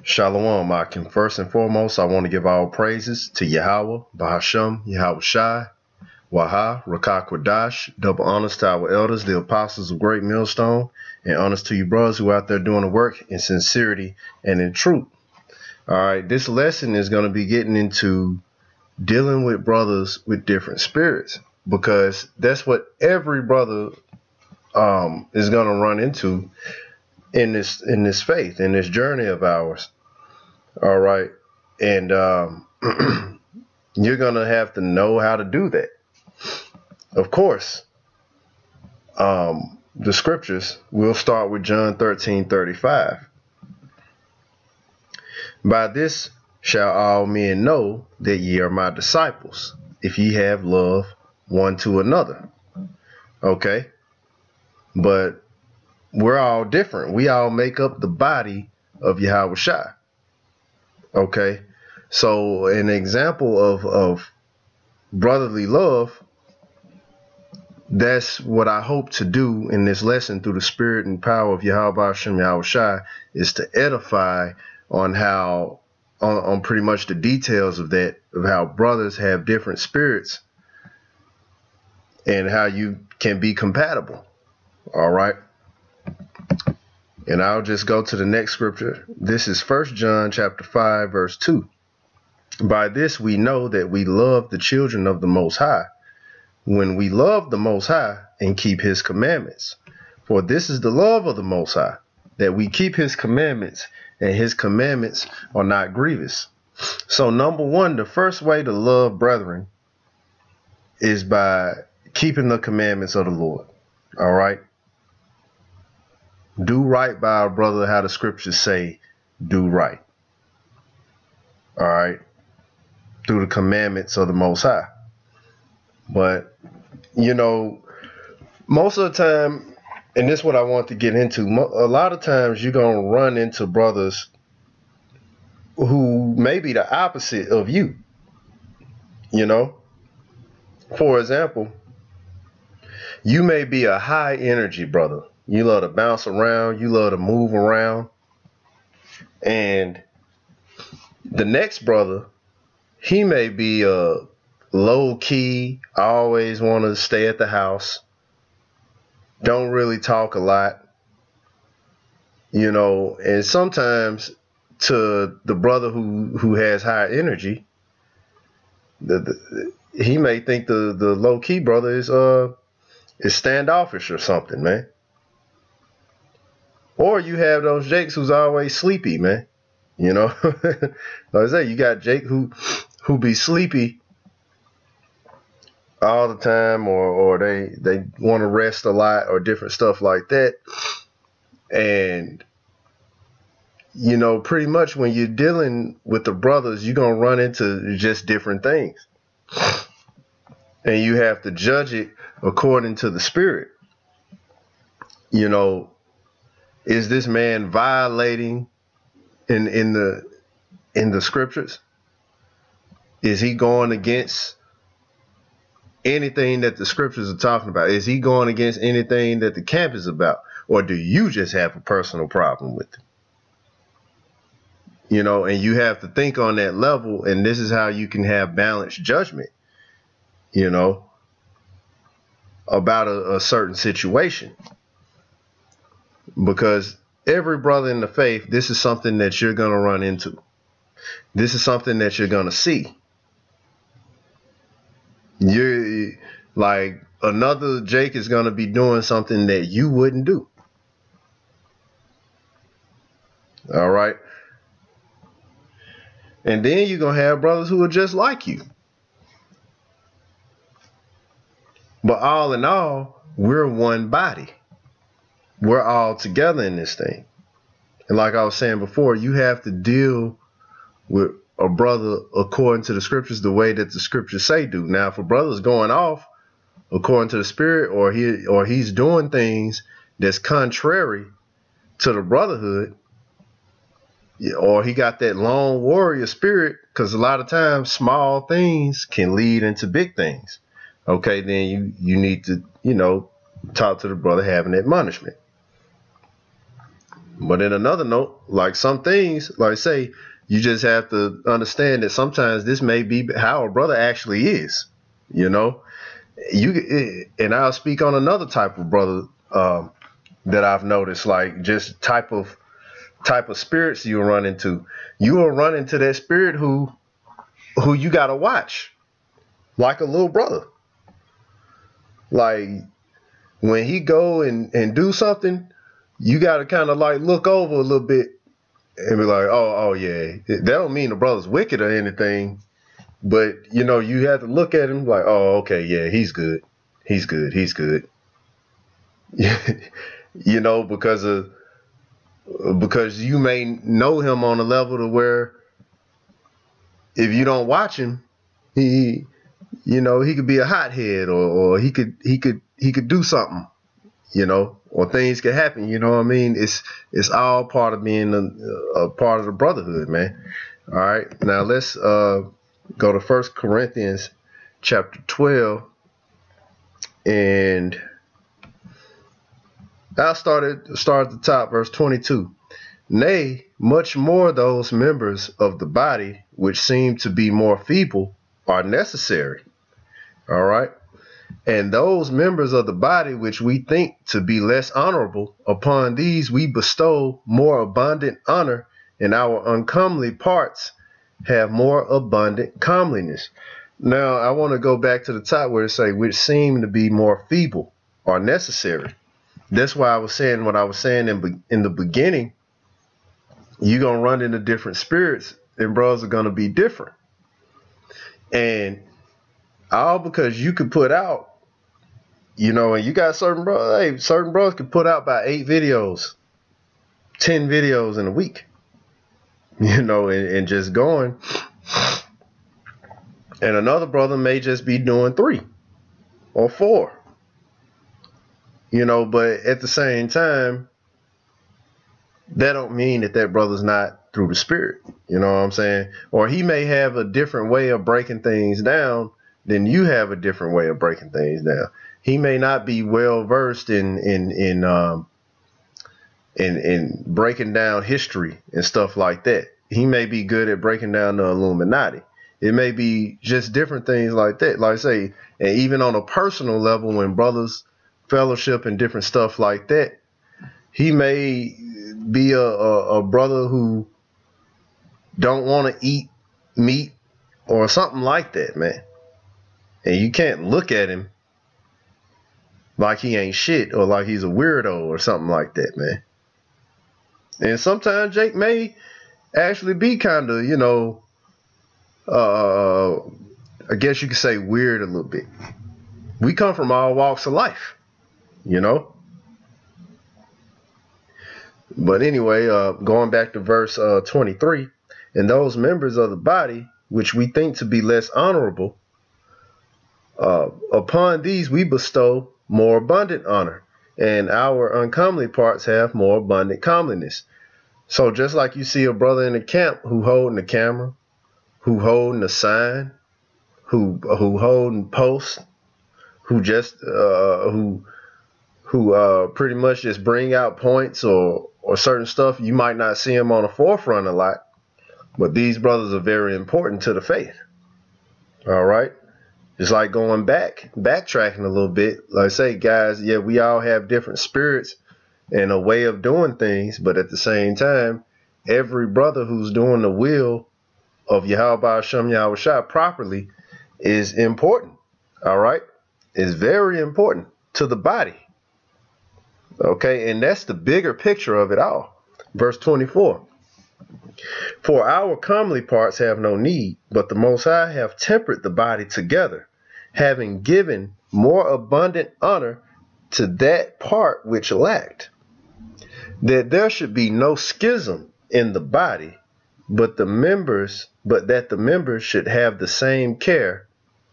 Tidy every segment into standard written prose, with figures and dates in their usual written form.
Shalom, Akim. First and foremost, I want to give all praises to Yahweh, Bahasham, Yahweh Shai, Waha, Rakak Wadash, double honors to our elders, the apostles of Great Millstone, and honors to you brothers who are out there doing the work in sincerity and in truth. All right, this lesson is going to be getting into dealing with brothers with different spirits, because that's what every brother is going to run into in this faith, in this journey of ours. All right. And you're going to have to know how to do that. Of course, the scriptures, we'll start with John 13:35. By this shall all men know that ye are my disciples, if ye have love one to another. Okay. But we're all different. We all make up the body of Yahweh Shai. Okay. So an example of brotherly love, that's what I hope to do in this lesson through the spirit and power of Yahweh Hashem Yahweh Shai, is to edify on how, on pretty much the details of that, of how brothers have different spirits and how you can be compatible. All right. And I'll just go to the next scripture. This is 1 John chapter 5, verse 2. By this we know that we love the children of the Most High, when we love the Most High and keep his commandments. For this is the love of the Most High, that we keep his commandments, and his commandments are not grievous. So number one, the first way to love brethren is by keeping the commandments of the Lord. All right. Do right by our brother, how the scriptures say, do right. All right. Through the commandments of the Most High. But, you know, most of the time, and this is what I want to get into, a lot of times you're going to run into brothers who may be the opposite of you. You know, for example, you may be a high energy brother. You love to bounce around. You love to move around. And the next brother, he may be a low key, always want to stay at the house, don't really talk a lot, you know. And sometimes to the brother who has high energy, he may think the low key brother is standoffish or something, man. Or you have those Jakes who's always sleepy, man. You know, like I say, you got Jake who be sleepy all the time, or they want to rest a lot, or different stuff like that. And, you know, pretty much when you're dealing with the brothers, you're going to run into just different things. And you have to judge it according to the spirit. You know, is this man violating in the scriptures? Is he going against anything that the scriptures are talking about? Is he going against anything that the camp is about? Or do you just have a personal problem with it? You know, and you have to think on that level, and this is how you can have balanced judgment, you know, about a certain situation. Because every brother in the faith, this is something that you're going to run into. This is something that you're going to see. You're like, another Jake is going to be doing something that you wouldn't do. All right. And then you're going to have brothers who are just like you. But all in all, we're one body. We're all together in this thing. And like I was saying before, you have to deal with a brother according to the scriptures, the way that the scriptures say do. Now, if a brother's going off according to the spirit, or he's doing things that's contrary to the brotherhood, or he got that lone warrior spirit, because a lot of times small things can lead into big things. Okay, then you need to, you know, talk to the brother, have an admonishment. But in another note, like some things, like say, you just have to understand that sometimes this may be how a brother actually is. You know, and I'll speak on another type of brother that I've noticed, like just type of spirits you'll run into. You will run into that spirit who you gotta watch, like a little brother. Like when he go and do something, you gotta kind of like look over a little bit and be like, oh yeah. That don't mean the brother's wicked or anything, but you know, you have to look at him like, oh, okay, yeah, he's good. He's good. He's good. You know, because you may know him on a level to where if you don't watch him, he could be a hothead, or he could do something, you know, or things could happen. You know what I mean? It's all part of being a part of the brotherhood, man. All right, now let's go to 1 Corinthians chapter 12, and I'll start at the top, verse 22. Nay, much more those members of the body which seem to be more feeble are necessary. All right. And those members of the body which we think to be less honorable, upon these we bestow more abundant honor, and our uncomely parts have more abundant comeliness. Now, I want to go back to the top where it say, which seem to be more feeble are necessary. That's why I was saying what I was saying in the beginning. You're going to run into different spirits, and brothers are going to be different. And all because you could put out, you know, and you got certain brothers, certain brothers could put out about 8 videos, 10 videos in a week, you know, and just going. And another brother may just be doing 3 or 4, you know, but at the same time, that don't mean that brother's not through the spirit. You know what I'm saying? Or he may have a different way of breaking things down than you have a different way of breaking things down. He may not be well versed in breaking down history and stuff like that. He may be good at breaking down the Illuminati. It may be just different things like that. Like I say, and even on a personal level, when brothers fellowship and different stuff like that, he may be a brother who don't want to eat meat or something like that, man. And you can't look at him like he ain't shit or like he's a weirdo or something like that, man. And sometimes Jake may actually be kind of, you know, I guess you could say weird a little bit. We come from all walks of life, you know. But anyway, going back to verse 23, and those members of the body which we think to be less honorable, upon these we bestow more abundant honor, and our uncomely parts have more abundant comeliness. So just like you see a brother in the camp who holding the camera, who holding a sign, who holding posts, who just who pretty much just bring out points or certain stuff, you might not see them on the forefront a lot, but these brothers are very important to the faith. All right. Just like going backtracking a little bit, like I say, guys, yeah, we all have different spirits and a way of doing things, but at the same time, every brother who's doing the will of Yahweh Hashem Yahweh Shah properly is important. All right. It's very important to the body. Okay, and that's the bigger picture of it all. Verse 24. For our comely parts have no need, but the Most High have tempered the body together, having given more abundant honor to that part which lacked, that there should be no schism in the body, but that the members should have the same care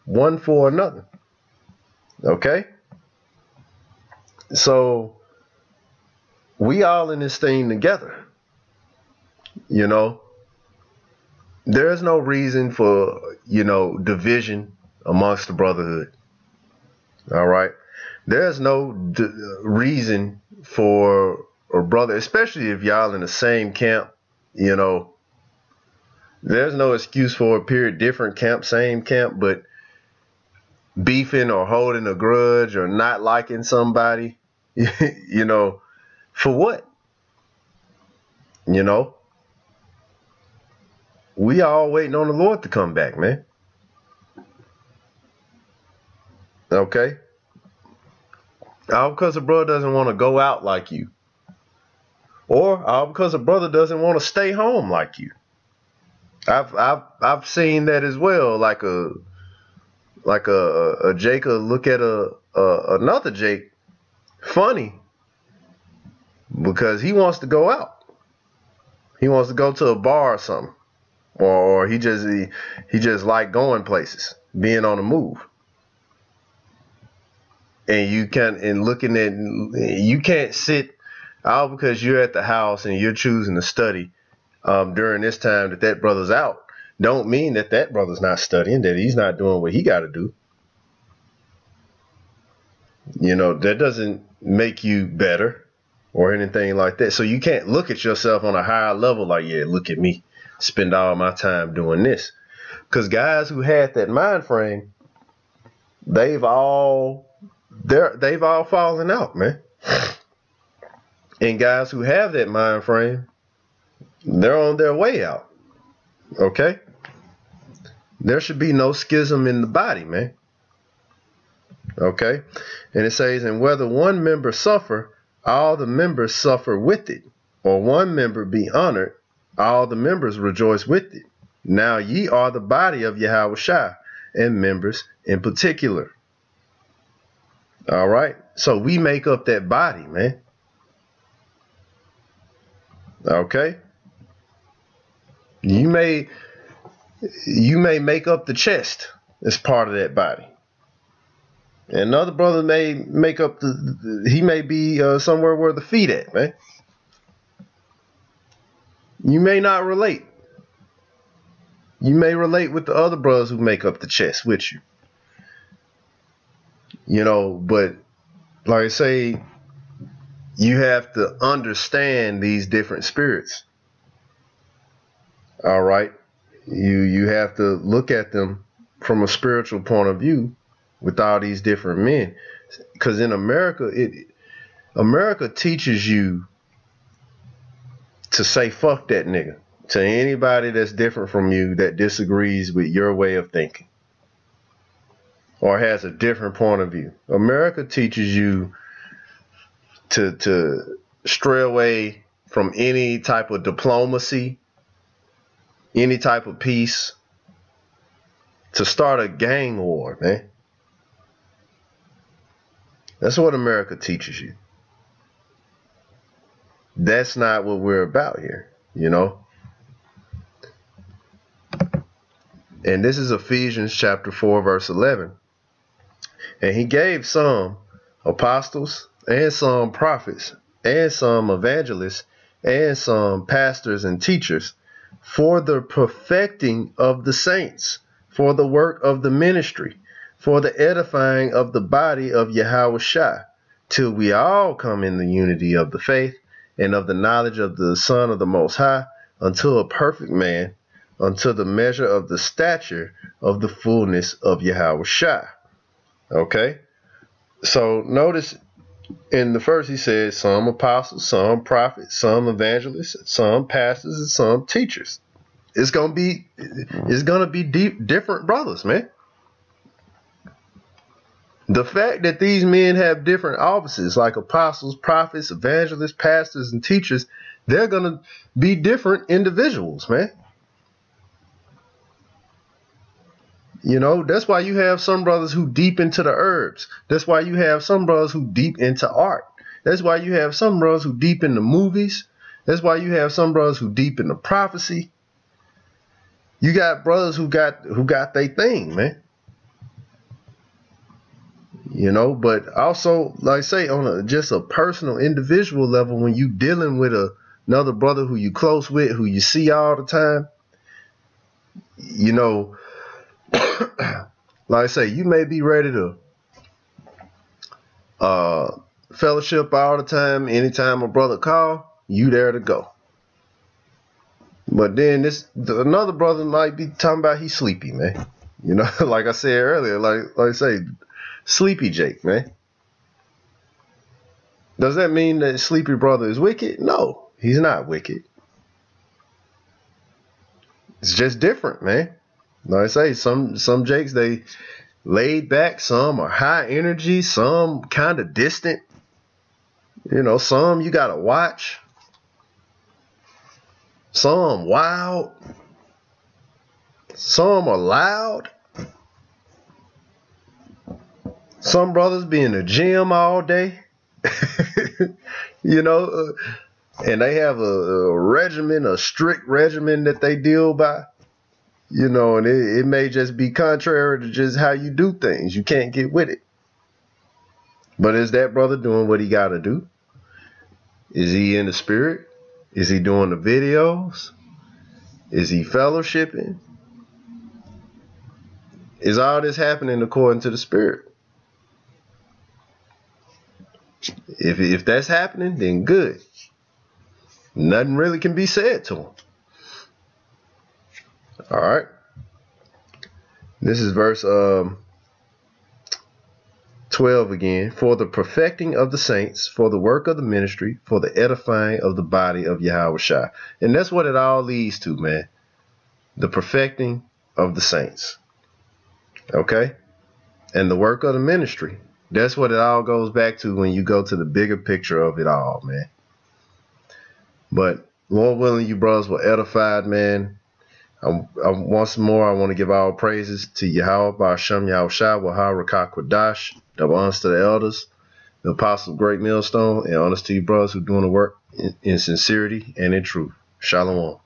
one for another. Okay? So we all in this thing together. You know, there's no reason for, you know, division amongst the brotherhood. All right. There's no reason for or brother, especially if y'all in the same camp, you know, there's no excuse for a period, different camp, same camp, but beefing or holding a grudge or not liking somebody, you know, for what? You know, we all waiting on the Lord to come back, man. Okay? All because a brother doesn't want to go out like you. Or all because a brother doesn't want to stay home like you. I've seen that as well. Like a Jake look at another Jake funny because he wants to go out. He wants to go to a bar or something, or he just like going places, being on the move. And you can't sit out because you're at the house and you're choosing to study during this time that brother's out. Don't mean that brother's not studying, that he's not doing what he got to do. You know, that doesn't make you better or anything like that. So you can't look at yourself on a higher level like, yeah, look at me, spend all my time doing this. Because guys who had that mind frame, they've all fallen out, man. And guys who have that mind frame, they're on their way out. Okay? There should be no schism in the body, man. Okay? And it says, and whether one member suffer, all the members suffer with it. Or one member be honored, all the members rejoice with it. Now ye are the body of Yahushua, and members in particular. All right? So we make up that body, man. Okay? You may make up the chest as part of that body. And another brother may make up he may be somewhere where the feet at, man. You may not relate. You may relate with the other brothers who make up the chest with you. You know, but like I say, you have to understand these different spirits. All right. You have to look at them from a spiritual point of view with all these different men. Because in America, America teaches you to say fuck that nigga to anybody that's different from you, that disagrees with your way of thinking or has a different point of view. America teaches you to stray away from any type of diplomacy, any type of peace, to start a gang war, man. That's what America teaches you. That's not what we're about here, you know. And this is Ephesians chapter 4, verse 11. And he gave some apostles, and some prophets, and some evangelists, and some pastors and teachers, for the perfecting of the saints, for the work of the ministry, for the edifying of the body of Yahushua, till we all come in the unity of the faith and of the knowledge of the Son of the Most High, unto a perfect man, unto the measure of the stature of the fullness of Yahushua. Okay? So notice in the first he says some apostles, some prophets, some evangelists, some pastors, and some teachers. It's gonna be different brothers, man. The fact that these men have different offices, like apostles, prophets, evangelists, pastors, and teachers, they're gonna be different individuals, man. You know, that's why you have some brothers who deep into the herbs. That's why you have some brothers who deep into art. That's why you have some brothers who deep into movies. That's why you have some brothers who deep into prophecy. You got brothers who got their thing, man. You know, but also, like I say, on just a personal, individual level, when you dealing with another brother who you close with, who you see all the time, you know, like I say, you may be ready to fellowship all the time. Anytime a brother call, you there to go. But then another brother might be talking about he's sleepy, man. You know, like I said earlier, like I say, sleepy Jake, man. Does that mean that sleepy brother is wicked? No, he's not wicked. It's just different, man. Like I say, some Jakes, they laid back, some are high energy, some kind of distant. You know, some you gotta watch. Some wild. Some are loud. Some brothers be in the gym all day. You know, and they have a strict regimen that they deal by. You know, and it may just be contrary to just how you do things. You can't get with it. But is that brother doing what he got to do? Is he in the spirit? Is he doing the videos? Is he fellowshipping? Is all this happening according to the spirit? If that's happening, then good. Nothing really can be said to him. All right. This is verse 12 again. For the perfecting of the saints, for the work of the ministry, for the edifying of the body of Yahushua. And that's what it all leads to, man. The perfecting of the saints. Okay? And the work of the ministry. That's what it all goes back to when you go to the bigger picture of it all, man. But Lord willing, you brothers were edified, man. Once more, I want to give all praises to Yahweh, Ba'ashem, Yahushua, Wahar, Rakah, Kwadash, double honors to the elders, the apostles of Great Millstone, and honors to you brothers who are doing the work in sincerity and in truth. Shalom.